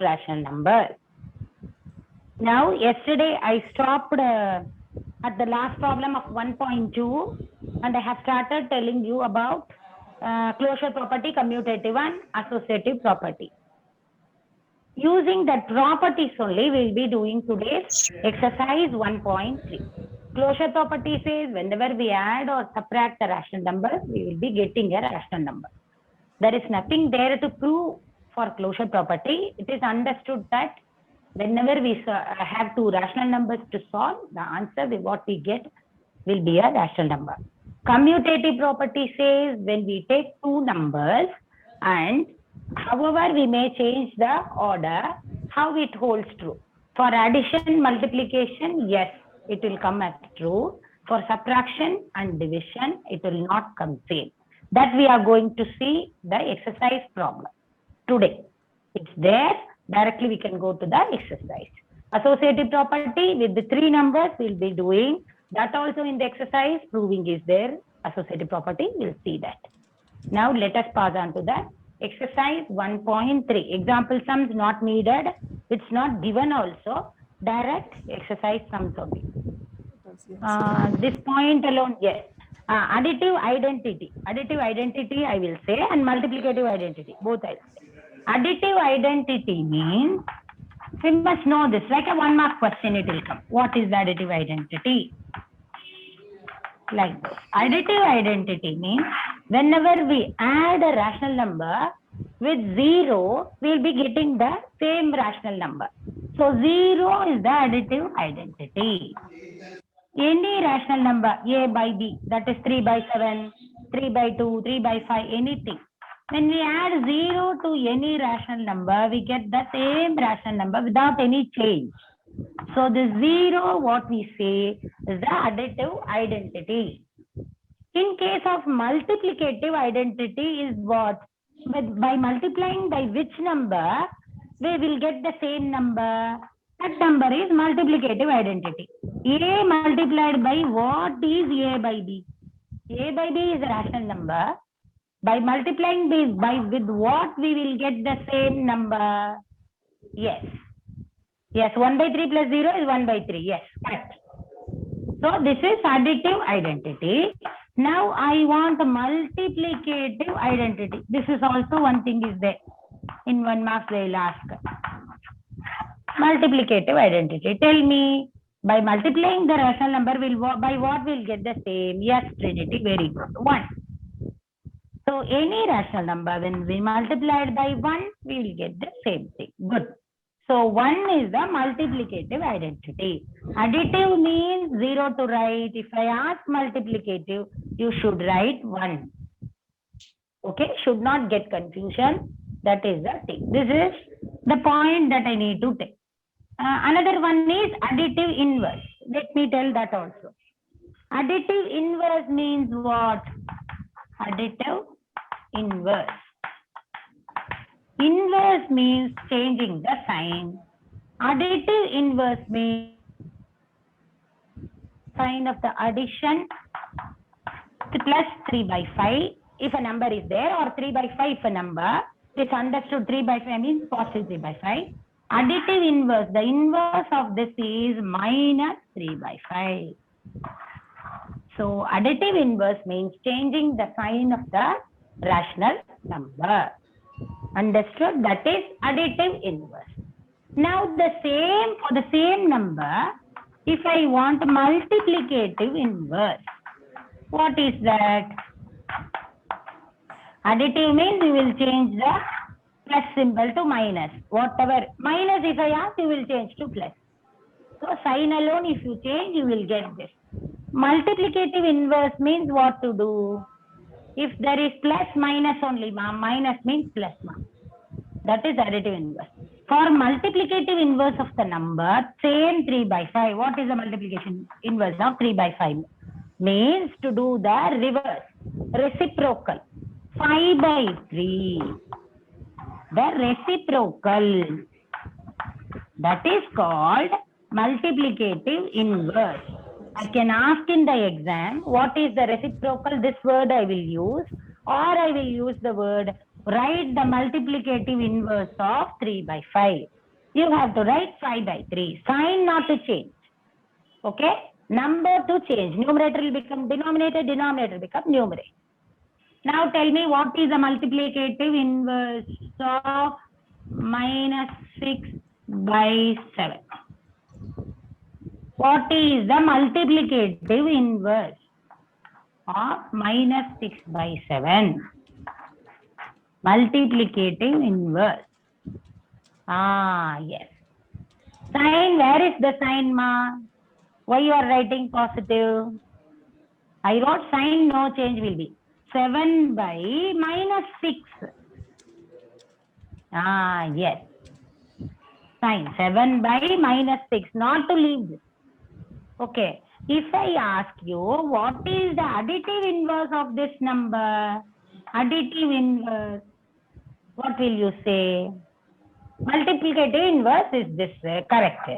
rational numbers. Now, yesterday I stopped at the last problem of 1.2 and I have started telling you about closure property, commutative and associative property. Using that properties only, we will be doing today's exercise 1.3. Closure property says whenever we add or subtract the rational numbers, we will be getting a rational number. There is nothing there to prove for closure property. It is understood that whenever we have two rational numbers to solve, the answer what we get will be a rational number. Commutative property says when we take two numbers and however we may change the order, how it holds true. For addition, multiplication, yes, it will come as true. For subtraction and division, it will not come same. That we are going to see the exercise problem today. It's there. Directly we can go to the exercise. Associative property with the three numbers we'll be doing. That also in the exercise, proving is there. Associative property, we'll see that. Now let us pass on to the exercise 1.3. Example sums not needed. It's not given also. Direct exercise sums only. This point alone, yes. Additive identity. Additive identity I will say, and multiplicative identity. Both I will say. Additive identity means, we must know this, like a 1 mark question it will come. What is the additive identity? Like this. Additive identity means, whenever we add a rational number with 0, we will be getting the same rational number. So 0 is the additive identity. Any rational number, a by b, that is 3 by 7, 3 by 2, 3 by 5, anything. When we add 0 to any rational number, we get the same rational number without any change. So the 0, what we say, is the additive identity. In case of multiplicative identity is what? By multiplying by which number, we will get the same number. That number is multiplicative identity. A multiplied by what is A by B? A by B is a rational number. By multiplying with what we will get the same number? Yes. Yes, 1 by 3 plus 0 is 1 by 3. Yes, correct. So this is additive identity. Now I want multiplicative identity. This is also one thing is there. In 1 mark they will ask. Multiplicative identity. Tell me, by multiplying the rational number, by what we'll get the same? Yes, Trinity, very good. 1. So any rational number, when we multiplied by 1, we will get the same thing. Good. So 1 is the multiplicative identity. Additive means 0 to write. If I ask multiplicative, you should write 1. Okay, should not get confusion. That is the thing. This is the point that I need to take. Another one is additive inverse. Let me tell that also. Additive inverse means what? Additive inverse. Inverse means changing the sign. Additive inverse means sign of the addition plus 3 by 5 if a number is there, or 3 by 5 if a number. It's understood 3 by 5 means positive 3 by 5. Additive inverse, the inverse of this is minus 3 by 5. So additive inverse means changing the sign of the rational number. Understood? That is additive inverse. Now the same, for the same number, if I want multiplicative inverse, what is that? Additive means we will change the plus symbol to minus. Whatever minus if I ask, you will change to plus. So sign alone if you change, you will get this. Multiplicative inverse means what to do? If there is plus minus only, minus means plus. That is additive inverse. For multiplicative inverse of the number, same 3 by 5. What is the multiplication inverse of 3 by 5? Means to do the reverse, reciprocal. 5 by 3. The reciprocal. That is called multiplicative inverse. I can ask in the exam, what is the reciprocal? This word I will use, or I will use the word write the multiplicative inverse of 3 by 5. You have to write 5 by 3. Sign not to change. Okay? Number to change. Numerator will become denominator, denominator will become numerator. Now tell me what is the multiplicative inverse of minus 6 by 7? What is the multiplicative inverse of minus 6 by 7? Multiplicative inverse. Yes. Sign, where is the sign, ma? Why you are writing positive? I wrote sign, no change will be. 7 by minus 6. Yes. Sign 7 by minus 6, not to leave this. Okay. If I ask you, what is the additive inverse of this number? Additive inverse. What will you say? Multiplicative inverse is this, correct.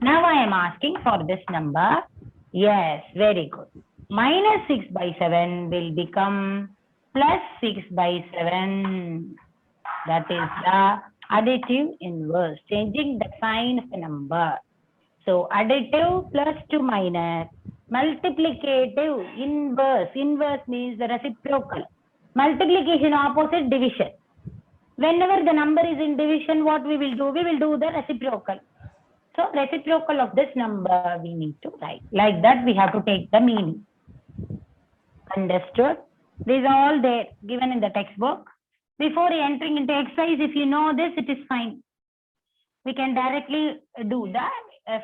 Now I am asking for this number. Yes, very good. Minus 6 by 7 will become plus 6 by 7. That is the additive inverse, changing the sign of the number. So additive plus to minus, multiplicative inverse. Inverse means the reciprocal. Multiplication opposite division. Whenever the number is in division, what we will do? We will do the reciprocal. So reciprocal of this number we need to write. Like that we have to take the meaning. Understood? These are all there given in the textbook. Before entering into exercise, if you know this, it is fine. We can directly do the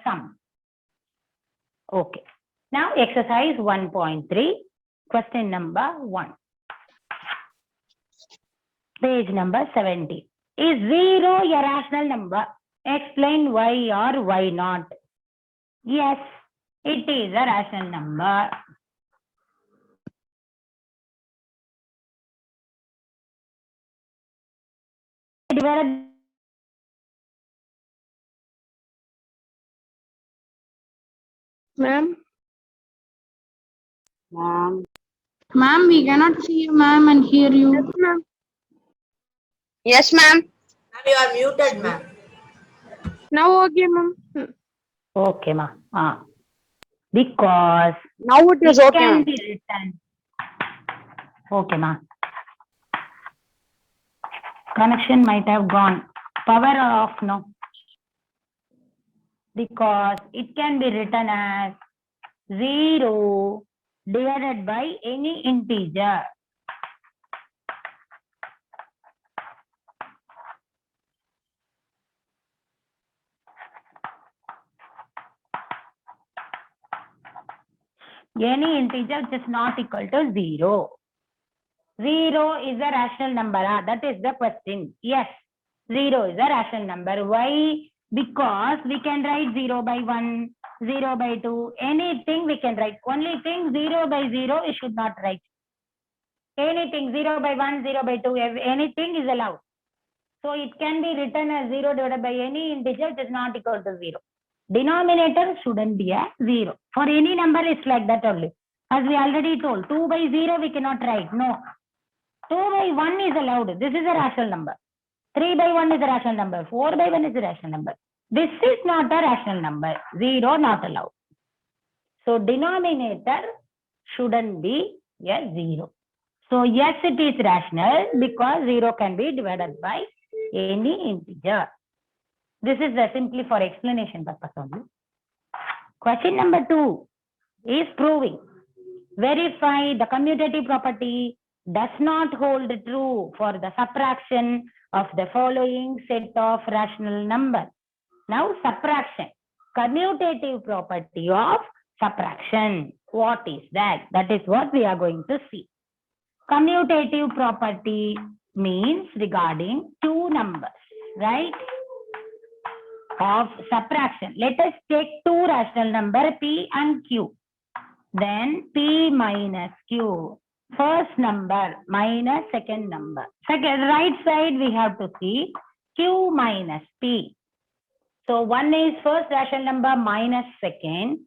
sum. Okay. Now exercise 1.3, question number 1. Page number 70. Is 0 a rational number? Explain why or why not. Yes, it is a rational number. Divided. Ma'am? Ma'am, we cannot see you, ma'am, and hear you. Yes, ma'am. Yes, ma'am. You are muted, ma'am. Now okay, ma'am. Okay, ma. Because Now it is it okay, can ma'am. be written. Okay, ma. Connection might have gone. Power off, no. Because it can be written as 0 divided by any integer. Any integer which is not equal to 0. 0 is a rational number. That is the question. Yes, 0 is a rational number. Why? Because we can write 0 by 1, 0 by 2, anything we can write. Only thing 0 by 0 you should not write. Anything 0 by 1, 0 by 2, anything is allowed. So it can be written as 0 divided by any integer which is not equal to 0. Denominator shouldn't be a 0. For any number it's like that only. As we already told, 2 by 0 we cannot write. No. 2 by 1 is allowed. This is a rational number. 3 by 1 is a rational number. 4 by 1 is a rational number. This is not a rational number. 0 not allowed. So denominator shouldn't be a 0. So yes, it is rational because 0 can be divided by any integer. This is simply for explanation purpose only. Question number 2 is proving. Verify the commutative property does not hold true for the subtraction of the following set of rational numbers. Now subtraction. Commutative property of subtraction. What is that? That is what we are going to see. Commutative property means regarding two numbers, right? Of subtraction. Let us take two rational numbers P and Q. Then P minus Q. First number minus second number. Second, right side we have to see Q minus P. So one is first rational number minus second.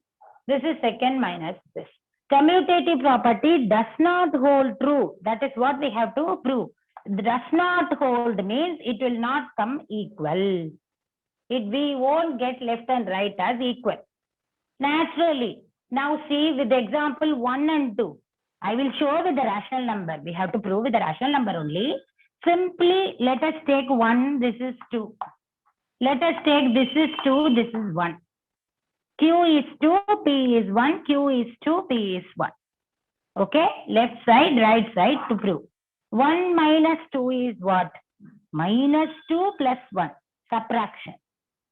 This is second minus this. Commutative property does not hold true. That is what we have to prove. Does not hold means it will not come equal. We won't get left and right as equal. Naturally. Now see with the example 1 and 2. I will show with the rational number. We have to prove with the rational number only. Simply let us take 1, this is 2. Let us take this is 2, this is 1. Q is 2, P is 1, Q is 2, P is 1. Okay, left side, right side to prove. 1 minus 2 is what? Minus 2 plus 1, subtraction.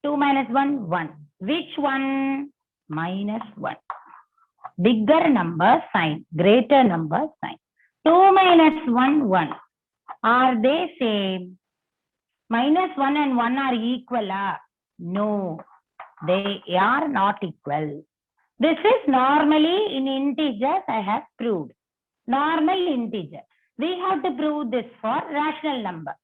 2 minus 1, 1. Which one? Minus 1. Bigger number sign, greater number sign. 2 minus 1, 1. Are they same? Minus 1 and 1 are equal. No, they are not equal. This is normally in integers I have proved. Normal integer. We have to prove this for rational number.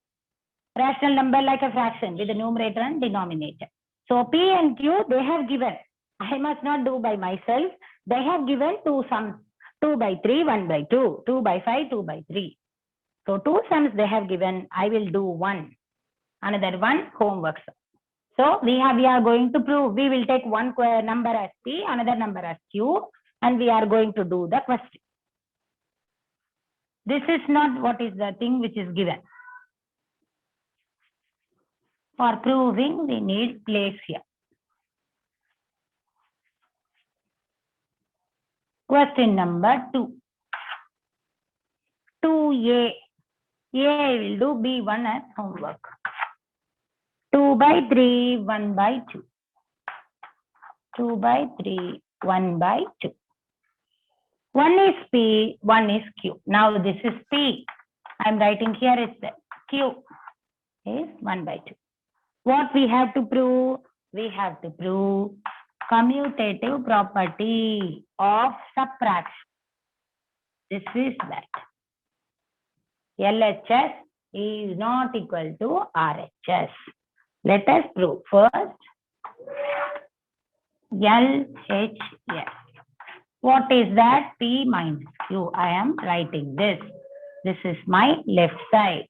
Rational number like a fraction with the numerator and denominator. So P and Q they have given. I must not do by myself. They have given two sums. 2 by 3, 1 by 2. 2 by 5, 2 by 3. So two sums they have given. I will do one. Another one homework. So we are going to prove. We will take one number as P, another number as Q, and we are going to do the question. This is not what is the thing which is given. For proving, we need place here. Question number 2. 2A. A will do B1 as homework. 2 by 3, 1 by 2. 2 by 3, 1 by 2. 1 is P, 1 is Q. Now this is P. I am writing here is Q is 1 by 2. What we have to prove? We have to prove commutative property of subtraction. This is that. LHS is not equal to RHS. Let us prove first. LHS. What is that? P minus Q. I am writing this. This is my left side.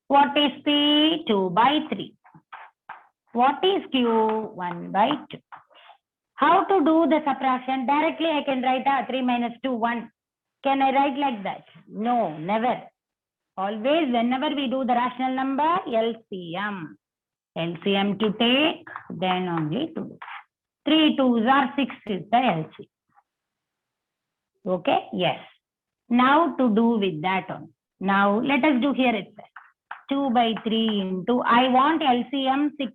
What is P? 2 by 3. What is Q? 1 by 2. How to do the subtraction? Directly I can write 3 minus 2, 1. Can I write like that? No, never. Always whenever we do the rational number, LCM. LCM to take, then only to do. 3 2s are 6 is the LCM. Okay, yes. Now to do with that one. Now let us do here itself. 2 by 3 into, I want LCM 6.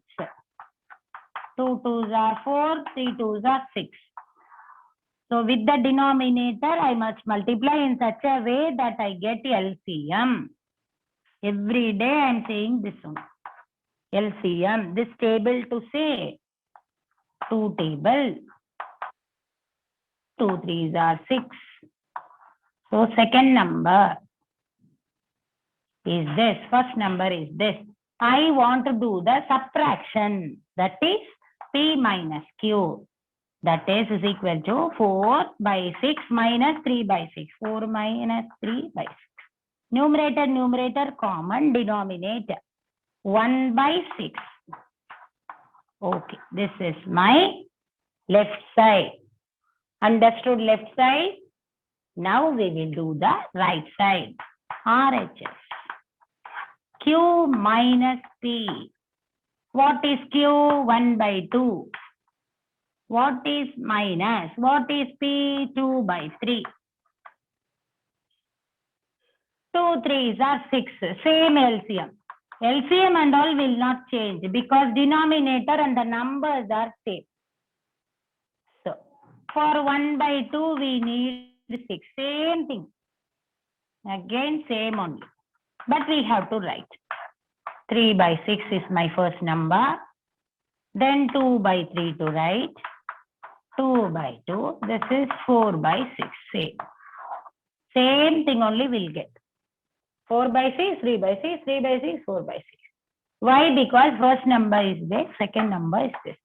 2 2s are 4, 3 2s are 6. So with the denominator, I must multiply in such a way that I get LCM. Every day I am saying this one. LCM, this table to say. 2 table. 2 3s are 6. So second number is this. First number is this. I want to do the subtraction. That is P minus Q. That is equal to 4 by 6 minus 3 by 6. 4 minus 3 by 6. Numerator, numerator, common denominator. 1 by 6. Okay, this is my left side. Understood left side? Now we will do the right side. RHS. Q minus P. What is Q? 1 by 2. What is minus? What is P? 2 by 3. 2 3s are 6. Same LCM. LCM and all will not change because denominator and the numbers are same. So, for 1 by 2, we need 6. Same thing. Again, same only. But we have to write. 3 by 6 is my first number. Then 2 by 3 to write. 2 by 2. This is 4 by 6. Same. Same thing only we'll get. 4 by 6, 3 by 6, 3 by 6, 4 by 6. Why? Because first number is this, second number is this.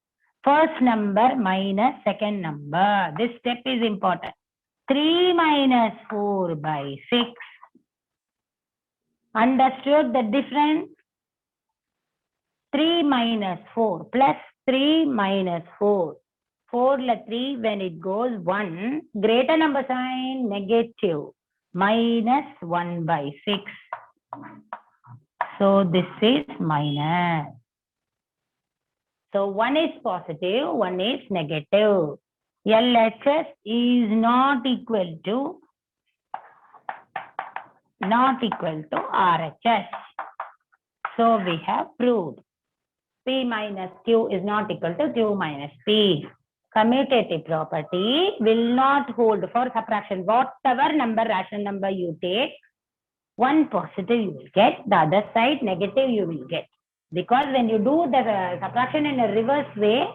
First number minus second number. This step is important. 3 minus 4 by 6. Understood the difference? 3 minus 4 plus 3 minus 4. 4 la 3 when it goes 1. Greater number sign negative. Minus 1 by 6. So this is minus. So one is positive, one is negative. LHS is not equal to RHS. So we have proved P minus Q is not equal to Q minus P. Commutative property will not hold for subtraction. Whatever number, rational number you take, one positive you will get, the other side negative you will get. Because when you do the subtraction in a reverse way,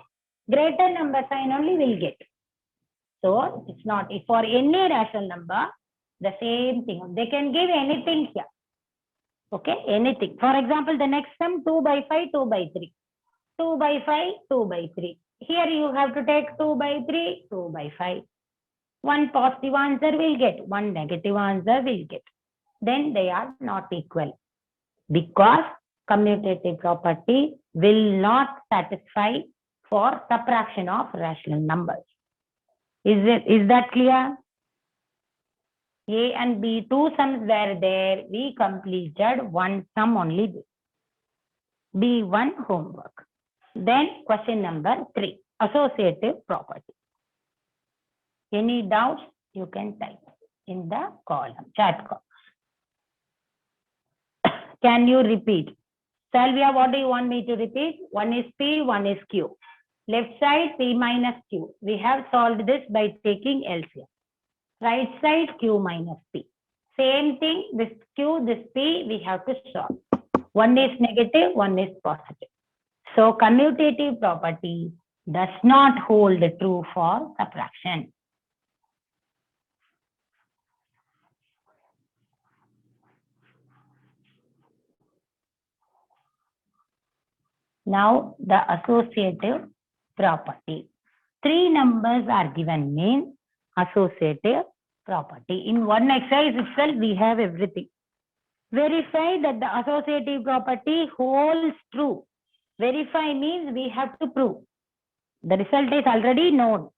greater number sign only will get. So it's not, for any rational number, the same thing. They can give anything here. Okay, anything. For example, the next sum 2 by 5, 2 by 3. 2 by 5, 2 by 3. Here you have to take 2 by 3, 2 by 5. One positive answer will get, one negative answer will get. Then they are not equal. Because commutative property will not satisfy for subtraction of rational numbers. Is that clear? A and B, two sums were there. We completed one sum only. B1 homework. Then question number 3, associative property. Any doubts? You can type in the column, chat column. Can you repeat? Salvia, what do you want me to repeat? One is P, one is Q. Left side P minus Q. We have solved this by taking LCM. Right side Q minus P. Same thing, this Q, this P, we have to solve. One is negative, one is positive. So commutative property does not hold true for subtraction. Now the associative property. 3 numbers are given means associative property. In one exercise itself, we have everything. Verify that the associative property holds true. Verify means we have to prove. The result is already known.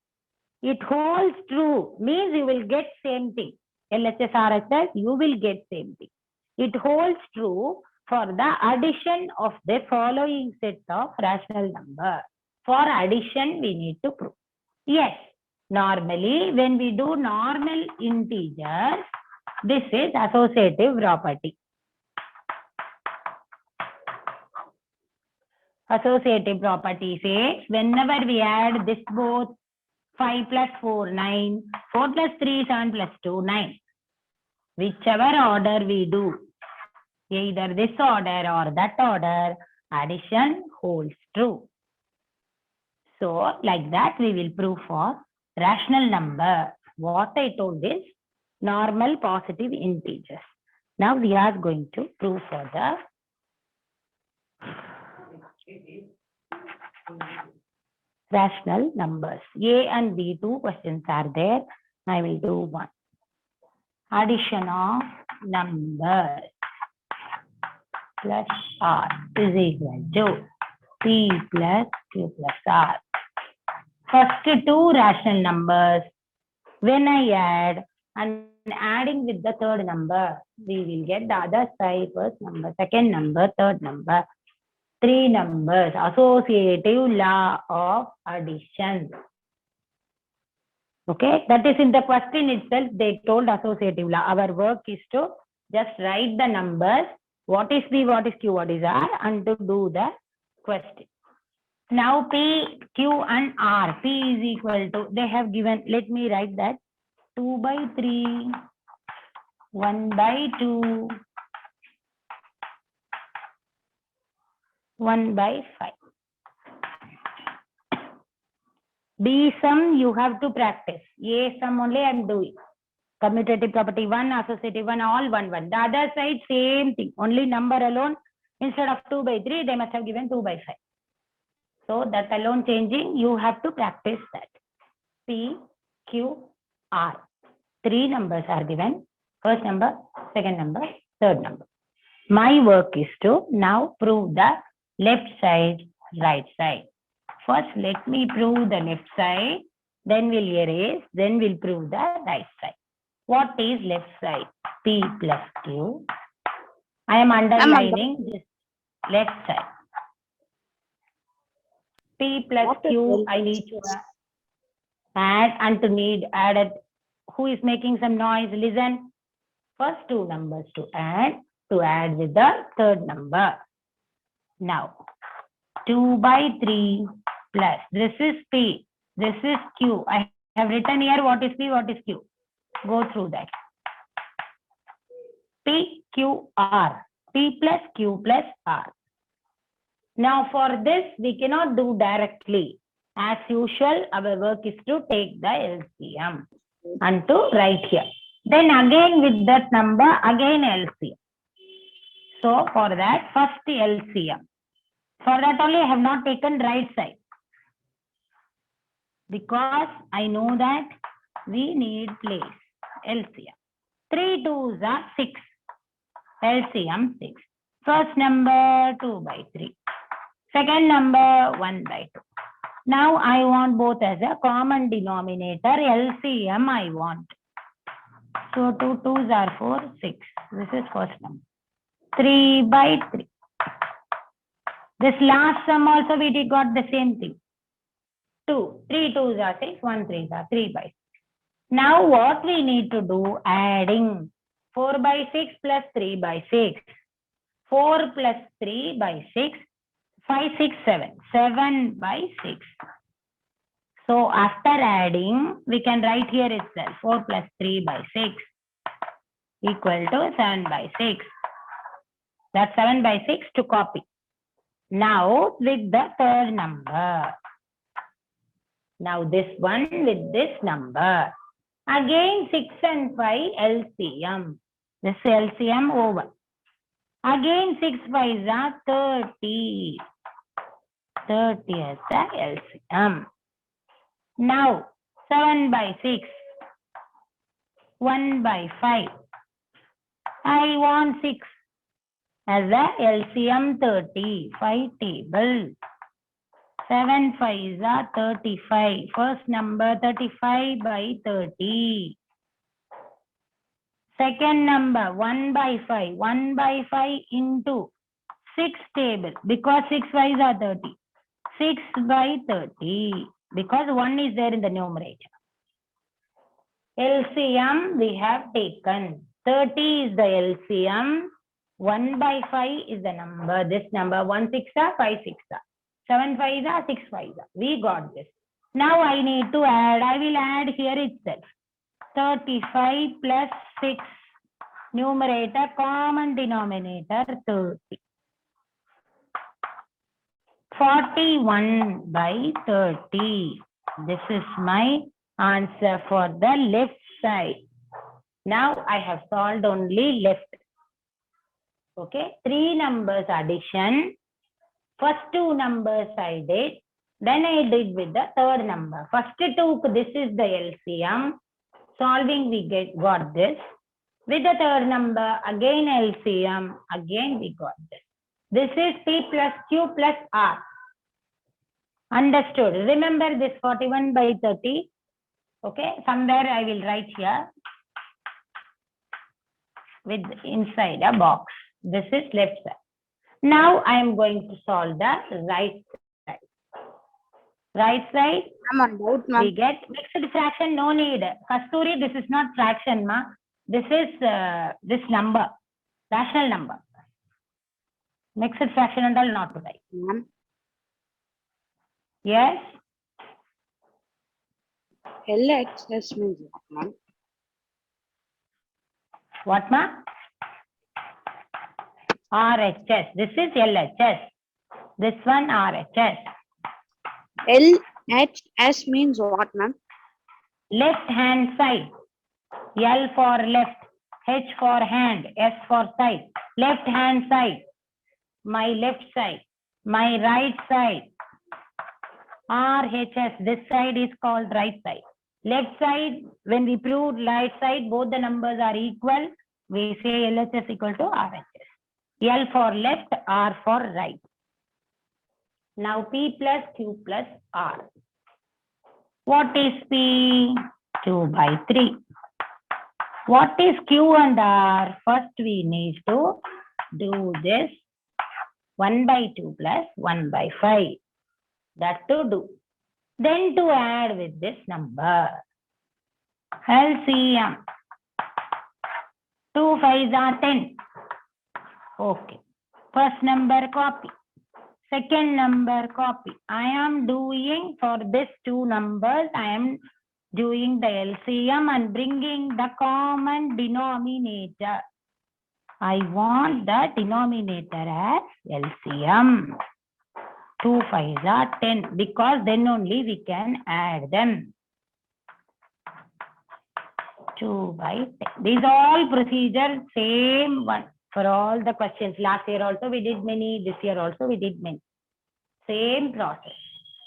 It holds true means you will get same thing. LHS, RHS, you will get same thing. It holds true for the addition of the following set of rational number. For addition, we need to prove. Yes, normally when we do normal integers, this is associative property. Associative property says whenever we add this both 5 plus 4, 9, 4 plus 3, 7 plus 2, 9. Whichever order we do, either this order or that order, addition holds true. So like that we will prove for rational number. What I told is normal positive integers. Now we are going to prove for the rational numbers. A and B, 2 questions are there. I will do one. Addition of numbers plus R is equal to P plus Q plus R. First 2 rational numbers, when I add and adding with the third number, we will get the other side, first number, second number, third number. 3 numbers, associative law of addition. Okay, that is in the question itself, they told associative law. Our work is to just write the numbers, what is P, what is Q, what is R, and to do the question. Now P, Q and R, P is equal to, they have given, let me write that, 2 by 3, 1 by 2, 1 by 5. B sum you have to practice. A sum only I am doing. Commutative property 1, associative 1, all 1, 1. The other side same thing. Only number alone. Instead of 2 by 3, they must have given 2 by 5. So that alone changing, you have to practice that. P, Q, R. 3 numbers are given. First number, second number, third number. My work is to now prove the left side, right side. First, let me prove the left side, then we'll erase, then we'll prove the right side. What is left side? P plus Q. I am underlining this left side. P plus Q, I need to add and to need added. Who is making some noise? Listen. First two numbers to add with the third number. Now, 2 by 3 plus, this is P, this is Q. I have written here what is P, what is Q. Go through that. P, Q, R. P plus Q plus R. Now for this, we cannot do directly. As usual, our work is to take the LCM and to write here. Then again with that number, again LCM. So for that, first LCM. For that only I have not taken right side. Because I know that we need place. LCM. 3 2s are 6. LCM 6. First number 2 by 3. Second number 1 by 2. Now I want both as a common denominator. LCM I want. So 2 2s are 4, 6. This is first number. 3 by 3. This last sum also we did got the same thing. 2. 3 2s are 6. 1 3s are 3 by 6. Now what we need to do? Adding 4 by 6 plus 3 by 6. 4 plus 3 by 6. 5 6 7. 7 by 6. So after adding, we can write here itself 4 plus 3 by 6 equal to 7 by 6. That's 7 by 6 to copy. Now with the third number. Now this one with this number. Again 6 and 5 LCM. This LCM over. Again 6 5s are 30. 30 as the LCM. Now 7 by 6. 1 by 5. I want 6 as the LCM 30. 5 table. 7 5s are 35. First number 35 by 30. Second number 1 by 5. 1 by 5 into 6 table. Because 6 5s are 30. 6 by 30. Because 1 is there in the numerator. LCM we have taken. 30 is the LCM. 1 by 5 is the number. This number 1 6 are 5 6 are. 7 5 are 6 5 are. We got this. Now I need to add. I will add here itself. 35 plus 6. Numerator, common denominator 30. 41 by 30. This is my answer for the left side. Now I have solved only left. Okay, 3 numbers addition. First 2 numbers I did. Then I did with the third number. First 2, this is the LCM. Solving we got this. With the third number, again LCM. Again we got this. This is P plus Q plus R. Understood. Remember this 41 by 30. Okay, somewhere I will write here with inside a box. This is left side. Now I am going to solve the right side. Right side, we get mixed fraction, no need. Kasturi, this is not fraction, ma. This is this number, rational number. Mixed fraction and all not right. Yes? LHS means what, ma'am? What, ma? RHS. This is LHS. This one RHS. LHS means what, ma'am? Left hand side. L for left. H for hand. S for side. Left hand side. My left side. My right side. RHS. This side is called right side. Left side, when we prove right side, both the numbers are equal. We say LHS equal to RHS. L for left, R for right. Now P plus Q plus R. What is P? 2 by 3. What is Q and R? First we need to do this 1 by 2 plus 1 by 5. That to do. Then to add with this number. LCM. 2 5s are 10. Okay. First number copy. Second number copy. I am doing for this two numbers, I am doing the LCM and bringing the common denominator. I want the denominator as LCM. 2 5s are 10 because then only we can add them. 2 by 10. These all procedures, same one for all the questions. Last year also we did many, this year also we did many. Same process.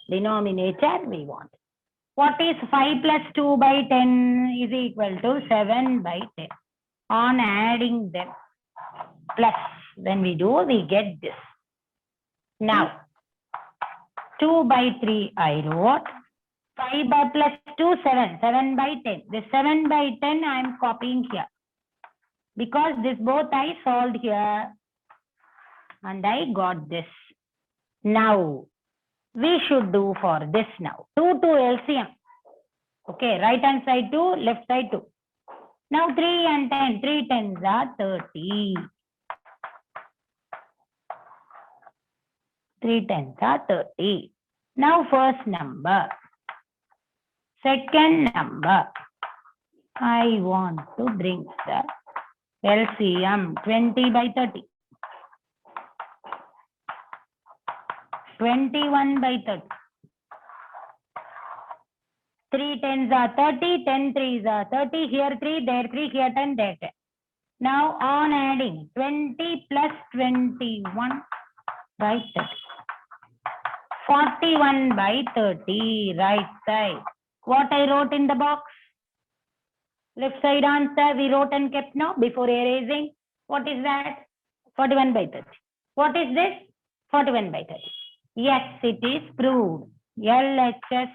Denominator we want. What is 5 plus 2 by 10 is equal to 7 by 10. On adding them, plus when we do, we get this. Now, 2 by 3 I wrote. 5 by plus 2, 7. 7 by 10. This 7 by 10 I am copying here. Because this both I solved here. And I got this. Now, we should do for this now. 2 to LCM. Okay, right hand side 2, left side 2. Now 3 and 10. 3 tens are 30. 3 tens are 30. Now first number. Second number. I want to bring the LCM 20 by 30. 21 by 30. 3 tens are 30, 10 threes are 30, here 3, there 3, here 10, there 10. Now on adding 20 plus 21 by 30. 41 by 30, right side. What I wrote in the box? Left side answer we wrote and kept now before erasing. What is that? 41 by 30. What is this? 41 by 30. Yes, it is proved. LHS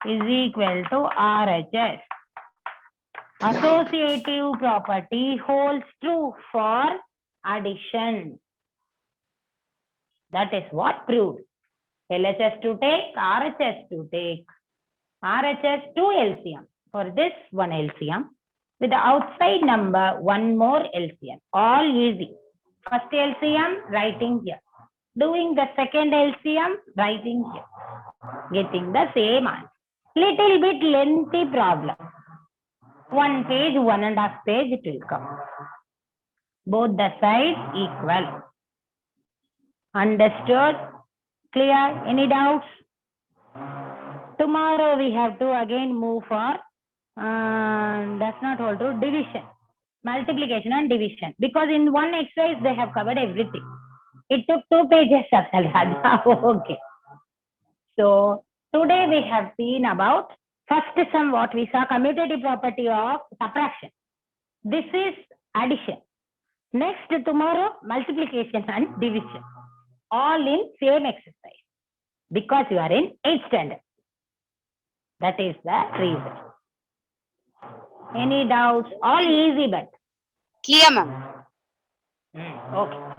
is equal to RHS. Associative property holds true for addition. That is what proved. LHS to take, RHS to take. RHS to LCM. For this one LCM. With the outside number, one more LCM. All easy. First LCM, writing here. Doing the second LCM, writing here. Getting the same answer. Little bit lengthy problem. 1 page, 1.5 page it will come. Both the sides equal. Understood? Clear? Any doubts? Tomorrow we have to again move for, that's not hold true, division. Multiplication and division. Because in one exercise they have covered everything. It took 2 pages of Salhada. Okay. So today we have seen about first sum, what we saw, commutative property of subtraction. This is addition. Next tomorrow, multiplication and division. All in same exercise. Because you are in 8th standard. That is the reason. Any doubts? All easy but. Clear, ma'am. Okay.